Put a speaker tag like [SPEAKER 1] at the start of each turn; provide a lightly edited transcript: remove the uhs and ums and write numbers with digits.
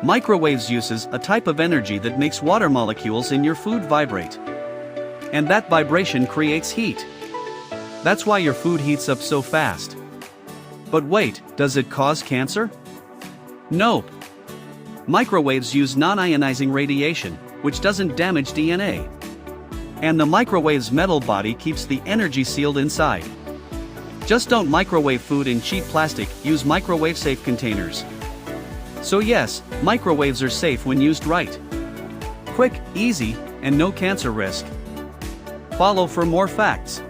[SPEAKER 1] Microwaves uses a type of energy that makes water molecules in your food vibrate. And that vibration creates heat. That's why your food heats up so fast. But wait, does it cause cancer? Nope. Microwaves use non-ionizing radiation, which doesn't damage DNA. And the microwave's metal body keeps the energy sealed inside. Just don't microwave food in cheap plastic, use microwave-safe containers. So yes, microwaves are safe when used right. Quick, easy, and no cancer risk. Follow for more facts.